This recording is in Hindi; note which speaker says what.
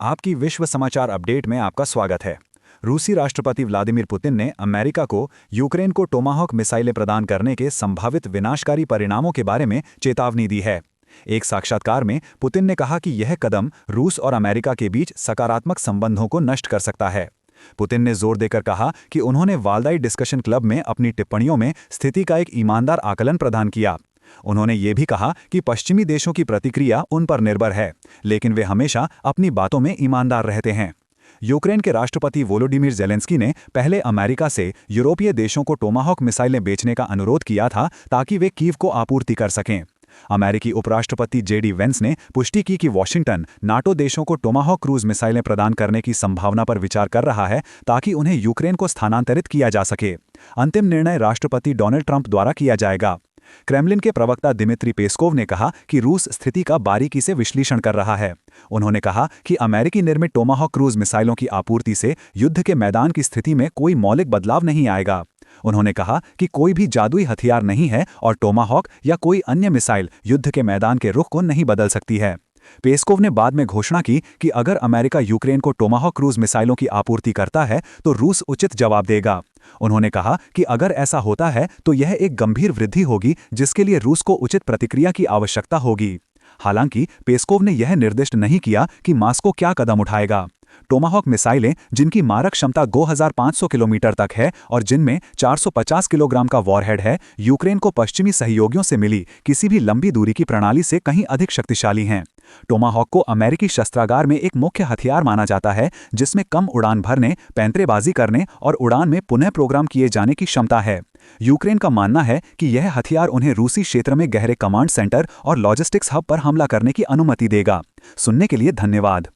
Speaker 1: आपकी विश्व समाचार अपडेट में आपका स्वागत है। रूसी राष्ट्रपति व्लादिमीर पुतिन ने अमेरिका को यूक्रेन को टोमाहॉक मिसाइलें प्रदान करने के संभावित विनाशकारी परिणामों के बारे में चेतावनी दी है। एक साक्षात्कार में पुतिन ने कहा कि यह कदम रूस और अमेरिका के बीच सकारात्मक संबंधों को नष्ट कर सकता है। पुतिन ने जोर देकर कहा कि उन्होंने वालदाई डिस्कशन क्लब में अपनी टिप्पणियों में स्थिति का एक ईमानदार आकलन प्रदान किया। उन्होंने ये भी कहा कि पश्चिमी देशों की प्रतिक्रिया उन पर निर्भर है, लेकिन वे हमेशा अपनी बातों में ईमानदार रहते हैं। यूक्रेन के राष्ट्रपति वोलोडिमिर ज़ेलेंस्की ने पहले अमेरिका से यूरोपीय देशों को टोमाहॉक मिसाइलें बेचने का अनुरोध किया था ताकि वे कीव को आपूर्ति कर सकें। अमेरिकी उपराष्ट्रपति जेडी वेंस ने पुष्टि की कि वॉशिंगटन नाटो देशों को टोमाहॉक क्रूज मिसाइलें प्रदान करने की संभावना पर विचार कर रहा है ताकि उन्हें यूक्रेन को स्थानांतरित किया जा सके। अंतिम निर्णय राष्ट्रपति डोनाल्ड ट्रंप द्वारा किया जाएगा। क्रेमलिन के प्रवक्ता दिमित्री पेस्कोव ने कहा कि रूस स्थिति का बारीकी से विश्लेषण कर रहा है। उन्होंने कहा कि अमेरिकी निर्मित टोमाहॉक क्रूज मिसाइलों की आपूर्ति से युद्ध के मैदान की स्थिति में कोई मौलिक बदलाव नहीं आएगा। उन्होंने कहा कि कोई भी जादुई हथियार नहीं है और टोमाहॉक या कोई अन्य मिसाइल युद्ध के मैदान के रुख को नहीं बदल सकती है। पेस्कोव ने बाद में घोषणा की कि अगर अमेरिका यूक्रेन को टोमाहॉक क्रूज मिसाइलों की आपूर्ति करता है तो रूस उचित जवाब देगा। उन्होंने कहा कि अगर ऐसा होता है तो यह एक गंभीर वृद्धि होगी जिसके लिए रूस को उचित प्रतिक्रिया की आवश्यकता होगी। हालांकि पेस्कोव ने यह निर्दिष्ट नहीं किया कि मॉस्को क्या कदम उठाएगा। टोमाहॉक मिसाइलें, जिनकी मारक क्षमता 2500 किलोमीटर तक है और जिनमें 450 किलोग्राम का वॉरहेड है, यूक्रेन को पश्चिमी सहयोगियों से मिली किसी भी लंबी दूरी की प्रणाली से कहीं अधिक शक्तिशाली हैं। टोमाहॉक को अमेरिकी शस्त्रागार में एक मुख्य हथियार माना जाता है जिसमें कम उड़ान भरने, पैंतरेबाजी करने और उड़ान में पुनः प्रोग्राम किए जाने की क्षमता है। यूक्रेन का मानना है कि यह हथियार उन्हें रूसी क्षेत्र में गहरे कमांड सेंटर और लॉजिस्टिक्स हब पर हमला करने की अनुमति देगा। सुनने के लिए धन्यवाद।